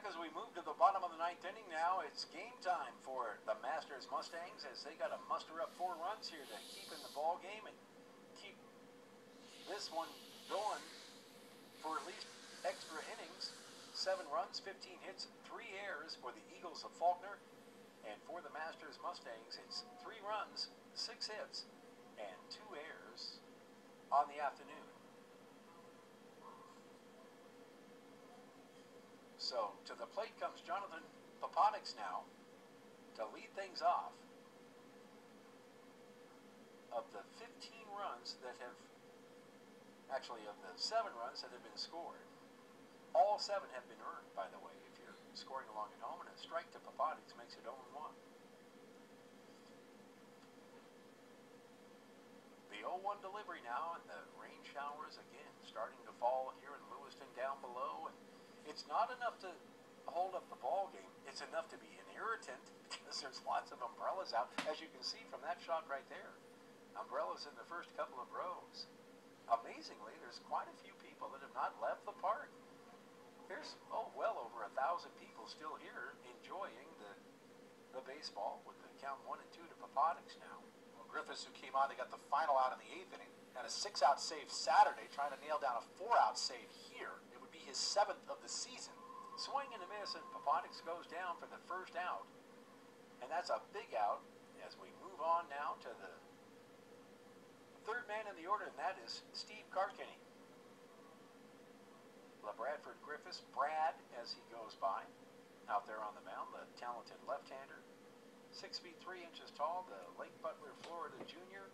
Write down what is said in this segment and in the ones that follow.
back as we move to the bottom of the ninth inning now. It's game time for the Masters Mustangs as they got to muster up 4 runs here to keep in the ball game and keep this one going for at least extra innings. 7 runs, 15 hits, 3 errors for the Eagles of Faulkner. And for the Masters Mustangs, it's 3 runs, 6 hits, and 2 errors on the afternoon. So to the plate comes Jonathan Papadix now to lead things off. Of the 15 runs that have, actually of the 7 runs that have been scored, all 7 have been earned, by the way, if you're scoring along at home, and a strike to Papadix makes it 0-1. The 0-1 delivery now, and the rain showers again starting to fall here in Lewiston down below, and it's not enough to hold up the ball game. It's enough to be an irritant because there's lots of umbrellas out, as you can see from that shot right there. Umbrellas in the first couple of rows. Amazingly, there's quite a few people that have not left the park. There's, well over 1,000 people still here enjoying the baseball with the count 1 and 2 to Papadix now. Well, Griffiths, who came on, they got the final out in the 8th inning. Had a 6-out save Saturday, trying to nail down a 4-out save here. It would be his 7th of the season. Swing and a miss, and Papadix goes down for the first out. And that's a big out as we move on now to the 3rd man in the order, and that is Steve Carkenny. LaBradford Griffiths, Brad, as he goes by, out there on the mound, the talented left-hander. 6 feet 3 inches tall, the Lake Butler, Florida junior,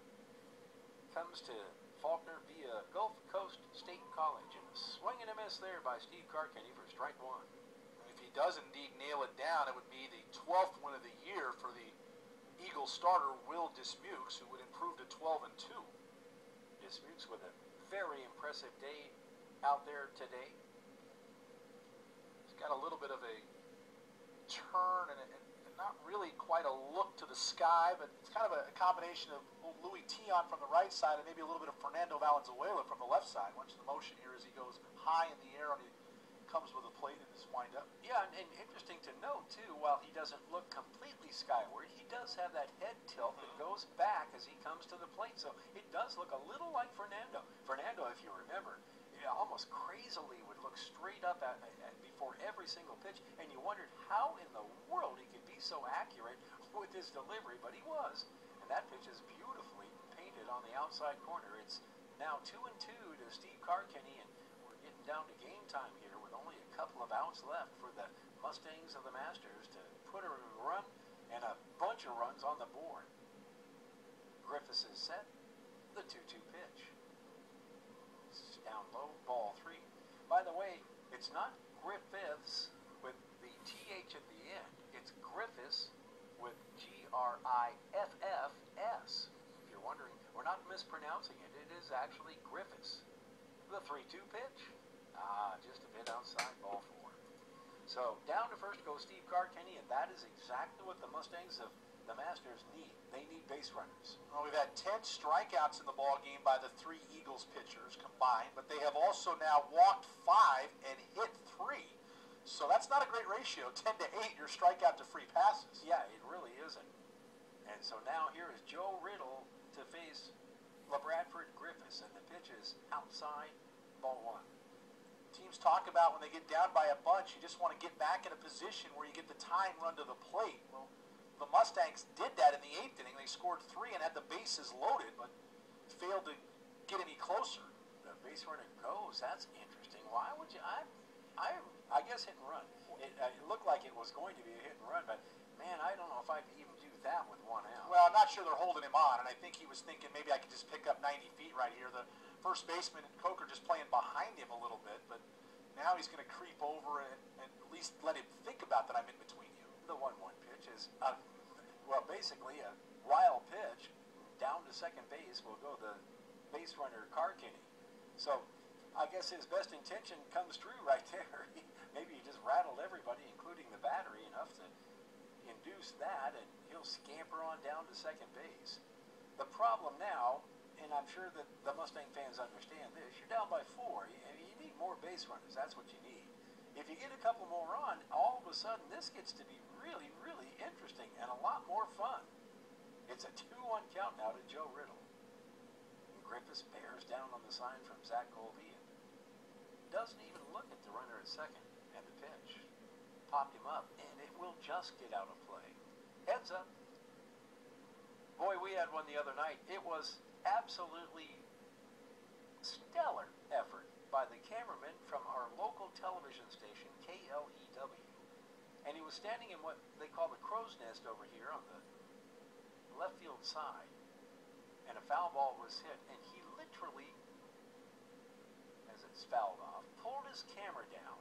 comes to Faulkner via Gulf Coast State College. And a swing and a miss there by Steve Carkenny for strike 1. If he does indeed nail it down, it would be the 12th win of the year for the Eagles starter, Will Dismukes, who would improve to 12 and 2. Dismukes with a very impressive day out there today. He's got a little bit of a turn and not really quite a look to the sky, but it's kind of a combination of Louis Tion from the right side and maybe a little bit of Fernando Valenzuela from the left side. Watch the motion here as he goes high in the air and he comes with a plate in his windup. Yeah, and interesting to note, too, while he doesn't look completely skyward, he does have that head tilt that goes back as he comes to the plate. So it does look a little like Fernando. Fernando, if you remember, almost crazily would look straight up at before every single pitch, and you wondered how in the world he could be so accurate with his delivery, but he was. And that pitch is beautifully painted on the outside corner. It's now 2 and 2 to Steve Carkenny, and we're getting down to game time here with only a couple of outs left for the Mustangs of the Masters to put a run and a bunch of runs on the board. Griffiths is set, the 2-2 pitch. Down low, ball 3. By the way, it's not Griffiths with the TH at the end. It's Griffiths with Griffs. If you're wondering, we're not mispronouncing it. It is actually Griffiths. The 3-2 pitch. Just a bit outside, ball 4. So down to first goes Steve Carkenny, and that is exactly what the Mustangs of the Masters need. They need base runners. Well, we've had 10 strikeouts in the ball game by the 3 Eagles pitchers combined, but they have also now walked 5 and hit 3. So that's not a great ratio. 10 to 8, your strikeout to free passes. Yeah, it really isn't. And so now here is Joe Riddle to face LaBradford Griffiths, and the pitch is outside, ball 1. Teams talk about when they get down by a bunch, you just want to get back in a position where you get the tying run to the plate. Well, the Mustangs did that in the 8th inning. They scored 3 and had the bases loaded, but failed to get any closer. The base runner goes. That's interesting. Why would you? I guess hit and run. It looked like it was going to be a hit and run, but man, I don't know if I could even do that with 1 out. Well, I'm not sure they're holding him on, and I think he was thinking maybe I could just pick up 90 feet right here. The first baseman and Coker just playing behind him a little bit, but now he's going to creep over and at least let him think about that I'm in between you. The 1-1 pitch is, well, basically a wild pitch. Down to second base will go the base runner Carkenny. So I guess his best intention comes true right there. Maybe he just rattled everybody, including the battery, enough to induce that, and he'll scamper on down to second base. The problem now, and I'm sure that the Mustang fans understand this, you're down by 4. You need more base runners. That's what you need. If you get a couple more on, all of a sudden this gets to be really, really interesting and a lot more fun. It's a 2-1 count now to Joe Riddle. And Griffiths bears down on the sign from Zach Colby and doesn't even look at the runner at second. And the pitch popped him up, and it will just get out of play. Heads up. Boy, we had one the other night. It was absolutely stellar effort by the cameraman from our local television station, KLEW. And he was standing in what they call the crow's nest over here on the left field side. And a foul ball was hit, and he literally, as it's fouled off, pulled his camera down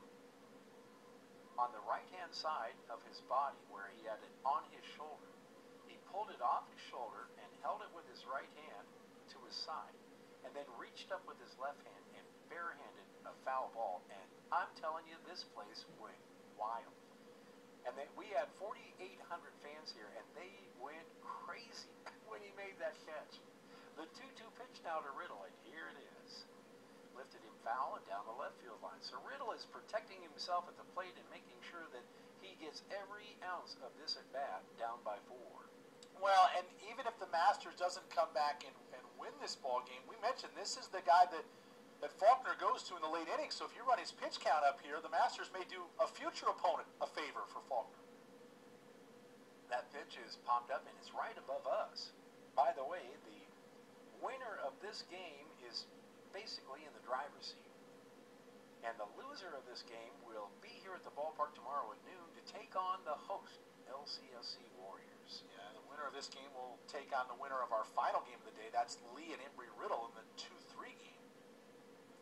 on the right-hand side of his body where he had it on his shoulder. He pulled it off his shoulder and held it with his right hand to his side, and then reached up with his left hand and barehanded a foul ball. And I'm telling you, this place went wild. And then we had 4,800 fans here, and they went crazy when he made that catch. The 2-2 pitch now to Riddle, and here it is. Lifted him foul and down the left field line. So Riddle is protecting himself at the plate and making sure that he gets every ounce of this at bat down by 4. Well, and even if the Masters doesn't come back and win this ball game, we mentioned this is the guy that Faulkner goes to in the late innings. So if you run his pitch count up here, the Masters may do a future opponent a favor for Faulkner. That pitch is popped up and it's right above us. By the way, the winner of this game is basically in the driver's seat. And the loser of this game will be here at the ballpark tomorrow at noon to take on the host, LCSC Warriors. Yeah, the winner of this game will take on the winner of our final game of the day. That's Lee and Embry-Riddle in the 2-3 game.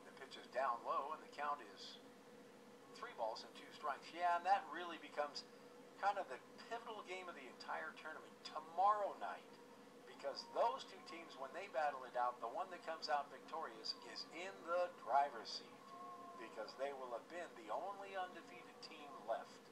The pitch is down low, and the count is 3 balls and 2 strikes. Yeah, and that really becomes kind of the pivotal game of the entire tournament tomorrow night. Because those two teams, when they battle it out, the one that comes out victorious is in the driver's seat. Because they will have been the only undefeated team left.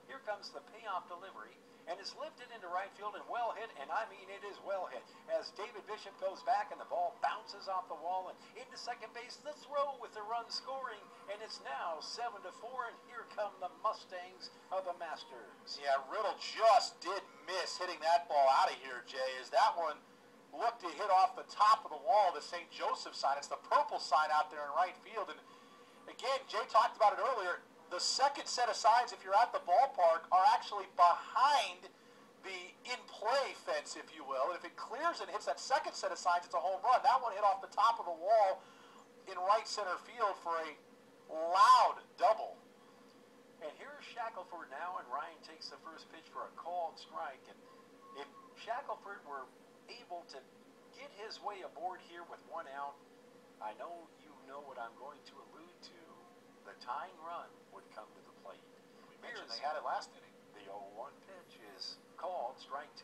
Here comes the payoff delivery, and it's lifted into right field and well hit, and I mean it is well hit. As David Bishop goes back and the ball bounces off the wall and into second base, the throw with the run scoring, and it's now 7-4, and here come the Mustangs of the Masters. Yeah, Riddle just did miss hitting that ball out of here, Jay, as that one looked to hit off the top of the wall, the St. Joseph sign. It's the purple sign out there in right field, and again, Jay talked about it earlier, the second set of signs, if you're at the ballpark, are actually behind the in-play fence, if you will. And if it clears and hits that second set of signs, it's a home run. That one hit off the top of the wall in right center field for a loud double. And here's Shackelford now, and Ryan takes the first pitch for a called strike. And if Shackelford were able to get his way aboard here with 1 out, I know you know what I'm going to allude to. The tying run would come to the plate. We mentioned they had it last inning. The 0-1 pitch is called strike 2.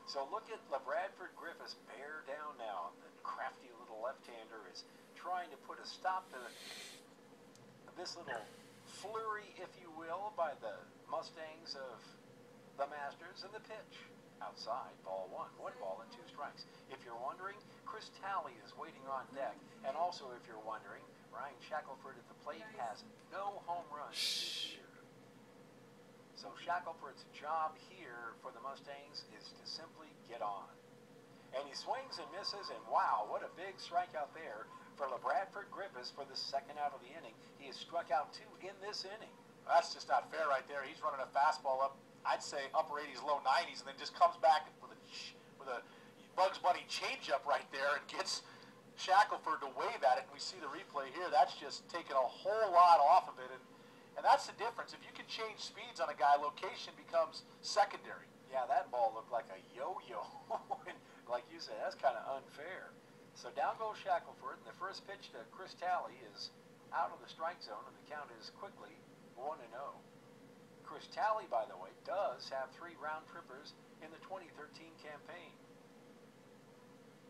So look at LaBradford Griffiths bear down now. The crafty little left-hander is trying to put a stop to this little flurry, if you will, by the Mustangs of the Masters. And the pitch outside, ball 1. 1 ball and 2 strikes. If you're wondering, Chris Talley is waiting on deck. And also, if you're wondering, Ryan Shackelford at the plate has no home runs this year. So Shackelford's job here for the Mustangs is to simply get on. And he swings and misses, and wow, what a big strikeout there for LaBradford Griffiths for the second out of the inning. He has struck out 2 in this inning. That's just not fair right there. He's running a fastball up, I'd say upper 80s, low 90s, and then just comes back with a Bugs Bunny changeup right there and gets Shackelford to wave at it. And we see the replay here. That's just taking a whole lot off of it, and that's the difference. If you can change speeds on a guy, location becomes secondary. Yeah, that ball looked like a yo-yo. Like you said, that's kind of unfair. So down goes Shackelford, and the first pitch to Chris Talley is out of the strike zone, and the count is quickly 1-0. Chris Talley, by the way, does have 3 round trippers in the 2013 campaign.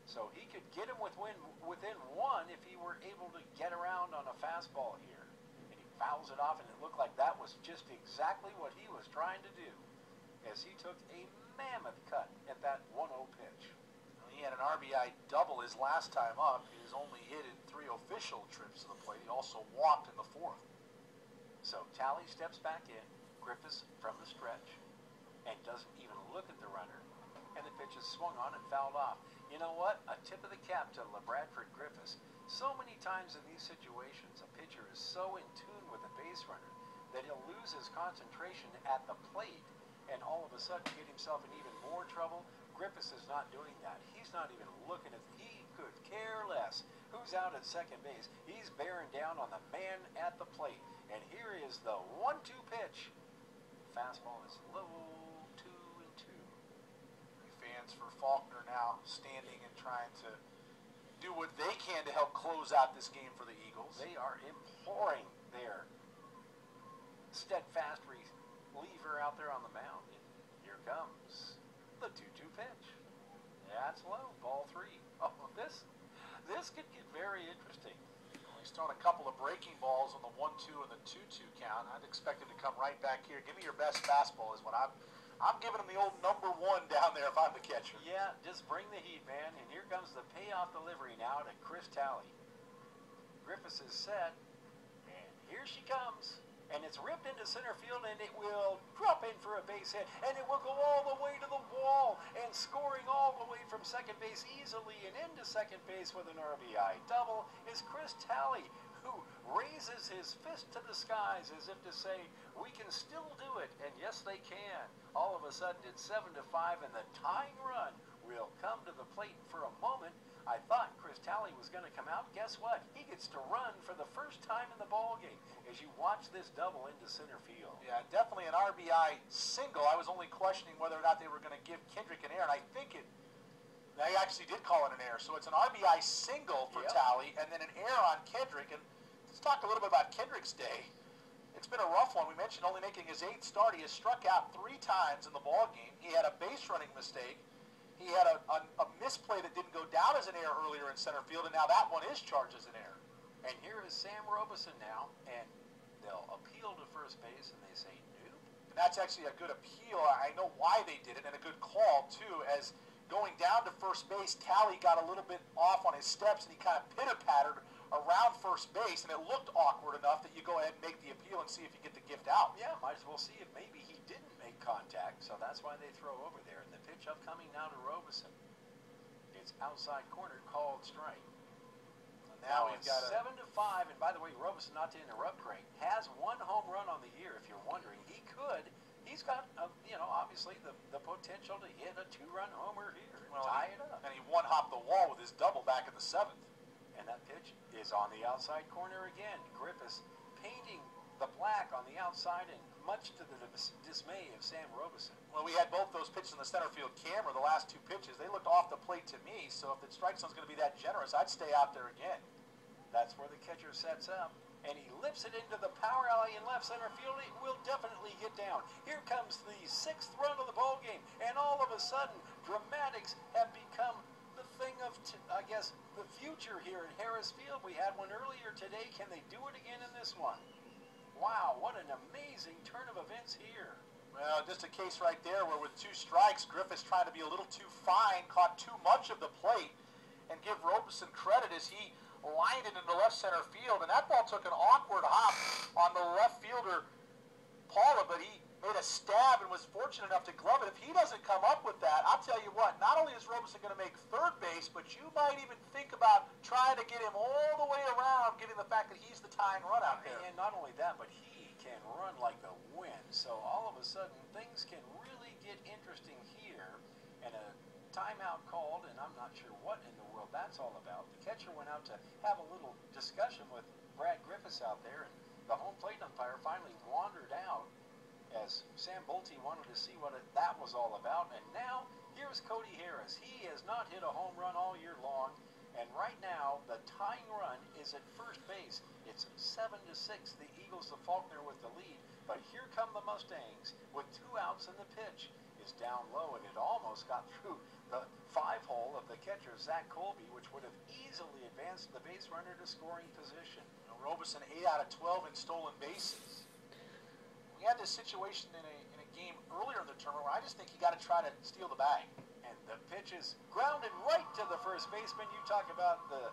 So he could get him within 1 if he were able to get around on a fastball here. And he fouls it off, and it looked like that was just exactly what he was trying to do, as he took a mammoth cut at that 1-0 pitch. He had an RBI double his last time up. He was only hit in 3 official trips to the plate. He also walked in the 4th. So Talley steps back in, Griffiths from the stretch, and doesn't even look at the runner. And the pitch is swung on and fouled off. You know what? A tip of the cap to LeBradford Griffiths. So many times in these situations, a pitcher is so in tune with the base runner that he'll lose his concentration at the plate and all of a sudden get himself in even more trouble. Griffiths is not doing that. He's not even looking at, he could care less who's out at second base. He's bearing down on the man at the plate. And here is the 1-2 pitch. Fastball is low, 2-2. Fans for Faulkner now standing and trying to do what they can to help close out this game for the Eagles. They are imploring their steadfast reliever out there on the mound. And here comes the 2-2 pitch. That's low, ball 3. Oh, this could get very interesting. He's thrown a couple of breaking balls on the 1-2 and the 2-2 count. I'd expect him to come right back here. Give me your best fastball is what I'm giving him the old number 1 down there if I'm the catcher. Yeah, just bring the heat, man. And here comes the payoff delivery now to Chris Talley. Griffiths is set, and here she comes. And it's ripped into center field, and it will drop in for a base hit, and it will go all the way to the wall, and scoring all the way from second base easily and into second base with an RBI double is Chris Talley, who raises his fist to the skies as if to say, we can still do it, and yes, they can. All of a sudden, it's 7-5, and the tying run will come to the plate. For a moment, I thought Chris Talley was going to come out. Guess what? He gets to run for the first time in the ballgame as you watch this double into center field. Yeah, definitely an RBI single. I was only questioning whether or not they were going to give Kendrick an error, and I think they actually did call it an error. So it's an RBI single for Talley, and then an error on Kendrick. And let's talk a little bit about Kendrick's day. It's been a rough one. We mentioned only making his 8th start. He has struck out 3 times in the ballgame. He had a base running mistake. He had a misplay that didn't go down as an error earlier in center field, and now that one is charged as an error. And here is Sam Robeson now, and they'll appeal to first base, and they say nope. And that's actually a good appeal. I know why they did it, and a good call, too, as going down to first base, Talley got a little bit off on his steps, and he kind of pitter-pattered around first base, and it looked awkward enough that you go ahead and make the appeal and see if you get the gift out. Yeah, might as well see if maybe he didn't make contact, so that's why they throw over there. And the pitch upcoming now to Robeson. It's outside corner, called strike. Now we've got 7-5, and by the way, Robeson, not to interrupt, Craig, has 1 home run on the year. If you're wondering, he's got, obviously the potential to hit a 2-run homer here and tie it up. And he one-hopped the wall with his double back in the 7th. And that pitch is on the outside corner again. Griffiths painting the black on the outside, and much to the dismay of Sam Robeson. Well, we had both those pitches in the center field camera, the last 2 pitches. They looked off the plate to me, so if the strike zone's going to be that generous, I'd stay out there again. That's where the catcher sets up, and he lifts it into the power alley in left center field. It will definitely get down. Here comes the 6th run of the ballgame, and all of a sudden, dramatics have become the thing of, I guess, the future here in Harris Field. We had one earlier today. Can they do it again in this one? Wow, what an amazing turn of events here. Well, just a case right there where with 2 strikes, Griffiths trying to be a little too fine, caught too much of the plate, and give Robeson credit as he lined it into left center field, and that ball took an awkward hop on the left fielder, Paula, but he made a stab and was fortunate enough to glove it. If he doesn't come up with that, I'll tell you what, not only is Robeson going to make third base, but you might even think about trying to get him all the way around, given the fact that he's the tying run out there. And not only that, but he can run like the wind. So all of a sudden, things can really get interesting here. And a timeout called, and I'm not sure what in the world that's all about. The catcher went out to have a little discussion with Brad Griffiths out there, and the home plate umpire finally wandered out as Sam Bolte wanted to see what that was all about. And now, here's Cody Harris. He has not hit a home run all year long, and right now, the tying run is at first base. It's 7-6, the Eagles, the Faulkner with the lead, but here come the Mustangs with 2 outs, and the pitch is down low, and it almost got through the 5-hole of the catcher, Zach Colby, which would have easily advanced the base runner to scoring position. Robeson 8 out of 12 in stolen bases. We had this situation in a game earlier in the tournament where I just think you got to try to steal the bag. And the pitch is grounded right to the first baseman. You talk about the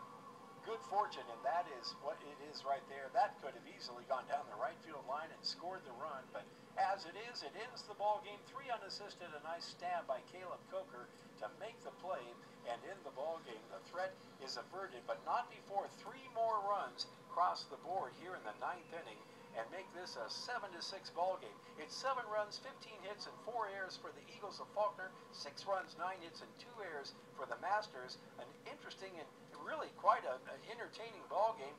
good fortune, and that is what it is right there. That could have easily gone down the right field line and scored the run, but as it is, it ends the ball game. 3 unassisted, a nice stab by Caleb Coker to make the play and end the ball game. The threat is averted, but not before 3 more runs cross the board here in the 9th inning and make this a 7-6 ball game. It's 7 runs, 15 hits, and 4 errors for the Eagles of Faulkner. 6 runs, 9 hits, and 2 errors for the Masters. An interesting and really quite an entertaining ball game.